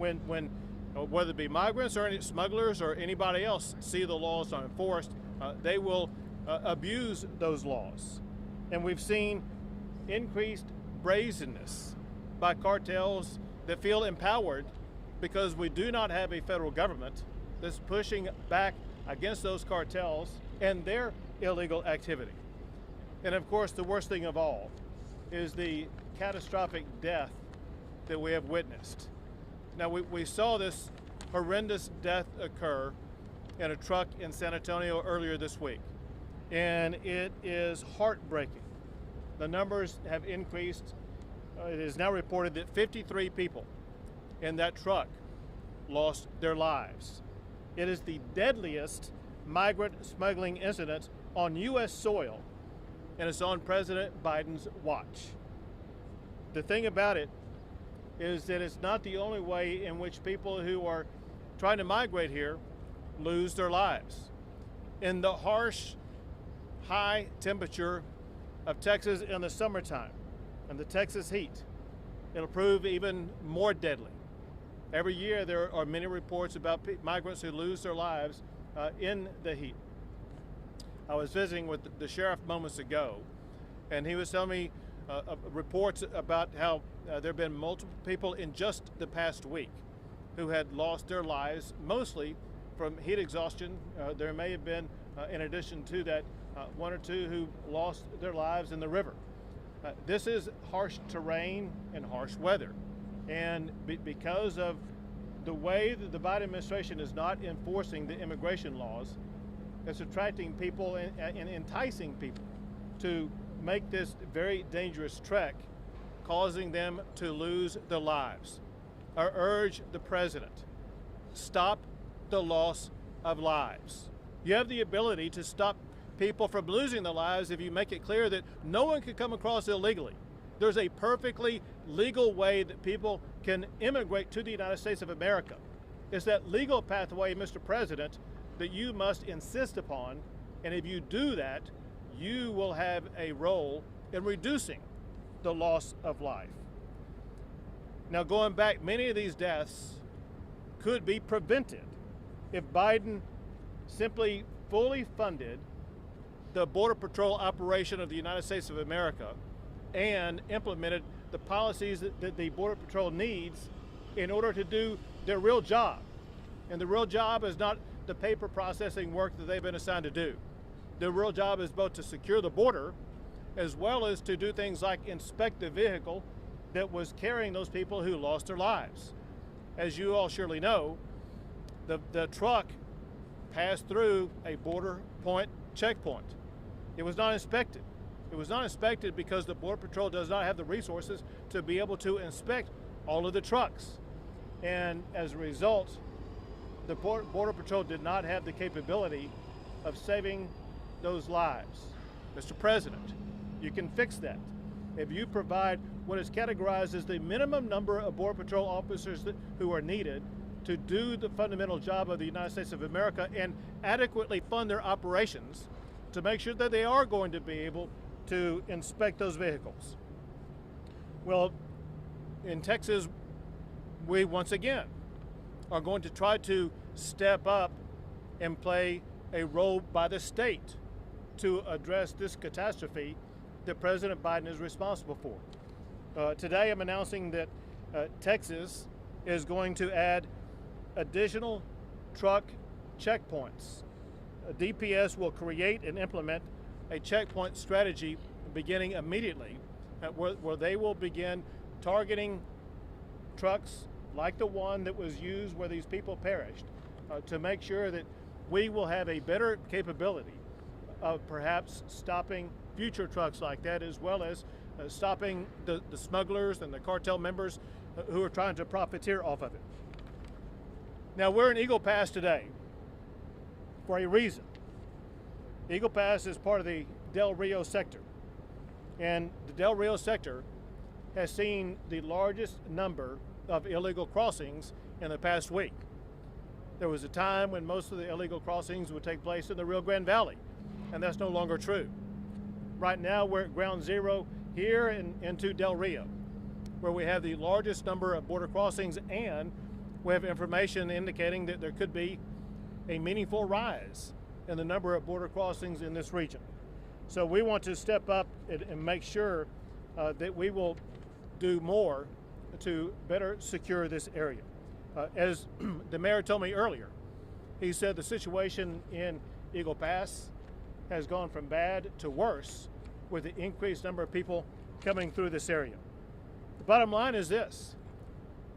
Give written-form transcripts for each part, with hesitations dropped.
When whether it be migrants or any smugglers or anybody else see the laws not enforced, they will abuse those laws. And we've seen increased brazenness by cartels that feel empowered because we do not have a federal government that's pushing back against those cartels and their illegal activity. And of course, the worst thing of all is the catastrophic death that we have witnessed. Now, we saw this horrendous death occur in a truck in San Antonio earlier this week, and it is heartbreaking. The numbers have increased. It is now reported that 53 people in that truck lost their lives. It is the deadliest migrant smuggling incident on U.S. soil, and it's on President Biden's watch. The thing about it is that it's not the only way in which people who are trying to migrate here lose their lives. In the harsh, high temperature of Texas in the summertime and the Texas heat, it'll prove even more deadly. Every year there are many reports about migrants who lose their lives in the heat. I was visiting with the sheriff moments ago, and he was telling me reports about how there have been multiple people in just the past week who had lost their lives, mostly from heat exhaustion. There may have been, in addition to that, one or two who lost their lives in the river. This is harsh terrain and harsh weather. And because of the way that the Biden administration is not enforcing the immigration laws, it's attracting people and enticing people to make this very dangerous trek, causing them to lose their lives. I urge the president, stop the loss of lives. You have the ability to stop people from losing their lives if you make it clear that no one can come across illegally. There's a perfectly legal way that people can immigrate to the United States of America. It's that legal pathway, Mr. President, that you must insist upon, and if you do that, you will have a role in reducing the loss of life. Now, going back, many of these deaths could be prevented if Biden simply fully funded the Border Patrol operation of the United States of America and implemented the policies that the Border Patrol needs in order to do their real job. And the real job is not the paper processing work that they've been assigned to do. Their real job is both to secure the border as well as to do things like inspect the vehicle that was carrying those people who lost their lives. As you all surely know, the truck passed through a border point checkpoint. It was not inspected. It was not inspected because the Border Patrol does not have the resources to be able to inspect all of the trucks. And as a result, the Border Patrol did not have the capability of saving those lives. Mr. President, you can fix that if you provide what is categorized as the minimum number of Border Patrol officers who are needed to do the fundamental job of the United States of America and adequately fund their operations to make sure that they are going to be able to inspect those vehicles. Well, in Texas, we once again are going to try to step up and play a role by the state to address this catastrophe that President Biden is responsible for. Today I'm announcing that Texas is going to add additional truck checkpoints. DPS will create and implement a checkpoint strategy beginning immediately where they will begin targeting trucks like the one that was used where these people perished to make sure that we will have a better capability of perhaps stopping future trucks like that, as well as stopping the smugglers and the cartel members who are trying to profiteer off of it. Now, we're in Eagle Pass today for a reason. Eagle Pass is part of the Del Rio sector, and the Del Rio sector has seen the largest number of illegal crossings in the past week. There was a time when most of the illegal crossings would take place in the Rio Grande Valley, and that's no longer true. Right now we're at ground zero here into Del Rio, where we have the largest number of border crossings and we have information indicating that there could be a meaningful rise in the number of border crossings in this region. So we want to step up and make sure that we will do more to better secure this area. As the mayor told me earlier, he said the situation in Eagle Pass has gone from bad to worse with the increased number of people coming through this area. The bottom line is this: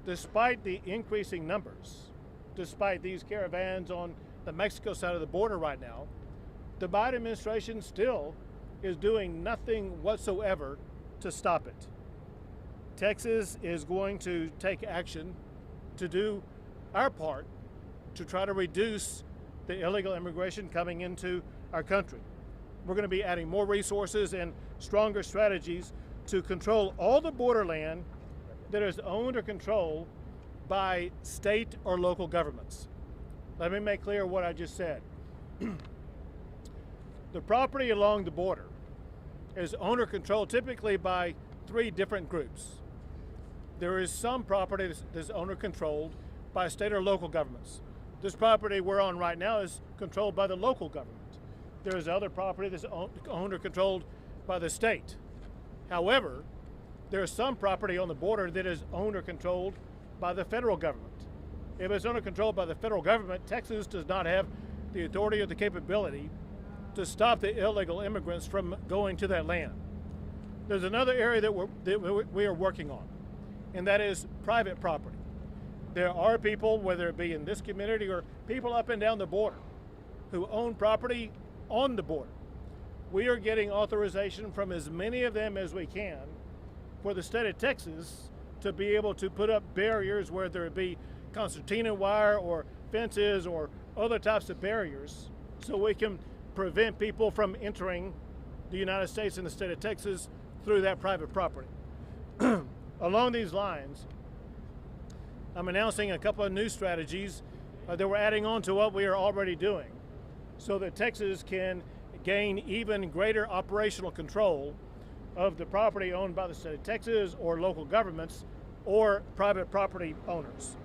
despite the increasing numbers, despite these caravans on the Mexico side of the border right now, the Biden administration still is doing nothing whatsoever to stop it. Texas is going to take action to do our part to try to reduce the illegal immigration coming into our country. We're going to be adding more resources and stronger strategies to control all the borderland that is owned or controlled by state or local governments. Let me make clear what I just said. The property along the border is owned or controlled typically by three different groups. There is some property that's owned or controlled by state or local governments. This property we're on right now is controlled by the local government. There is other property that's owned or controlled by the state. However, there is some property on the border that is owned or controlled by the federal government. If it's owned or controlled by the federal government, Texas does not have the authority or the capability to stop the illegal immigrants from going to that land. There's another area that we are working on, and that is private property. There are people, whether it be in this community or people up and down the border, who own property on the border. We are getting authorization from as many of them as we can for the state of Texas to be able to put up barriers, whether it be concertina wire or fences or other types of barriers, so we can prevent people from entering the United States and the state of Texas through that private property. Along these lines, I'm announcing a couple of new strategies that we're adding on to what we are already doing so that Texas can gain even greater operational control of the property owned by the state of Texas or local governments or private property owners.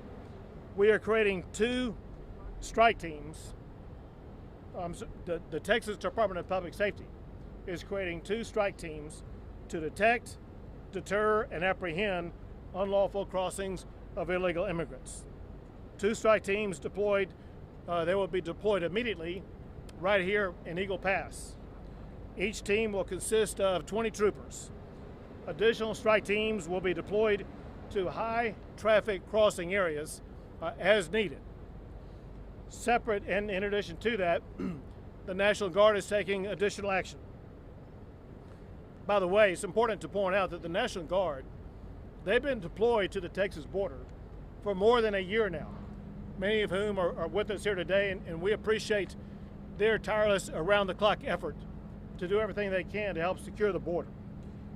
We are creating two strike teams. The Texas Department of Public Safety is creating two strike teams to detect, deter, and apprehend unlawful crossings of illegal immigrants. Two strike teams deployed, they will be deployed immediately right here in Eagle Pass. Each team will consist of 20 troopers. Additional strike teams will be deployed to high traffic crossing areas as needed. Separate, and in addition to that, the National Guard is taking additional action. By the way, it's important to point out that the National Guard, they've been deployed to the Texas border for more than a year now, many of whom are with us here today, and we appreciate their tireless around-the-clock effort to do everything they can to help secure the border.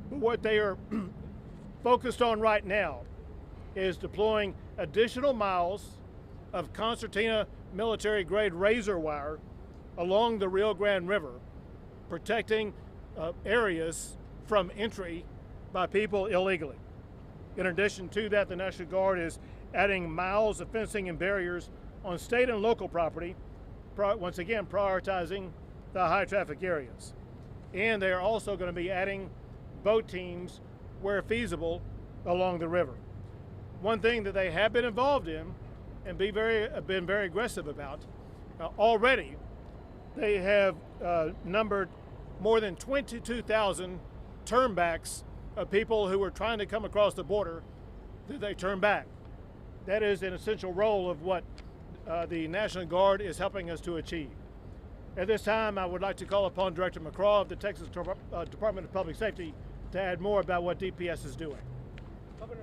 But what they are focused on right now is deploying additional miles of concertina military-grade razor wire along the Rio Grande River, protecting areas from entry by people illegally. In addition to that, the National Guard is adding miles of fencing and barriers on state and local property, once again prioritizing the high traffic areas. And they are also going to be adding boat teams where feasible along the river. One thing that they have been involved in and been very aggressive about already, they have numbered more than 22,000 turnbacks of people who were trying to come across the border that they turn back. That is an essential role of what the National Guard is helping us to achieve. At this time, I would like to call upon Director McCraw of the Texas Department of Public Safety to add more about what DPS is doing. Governor.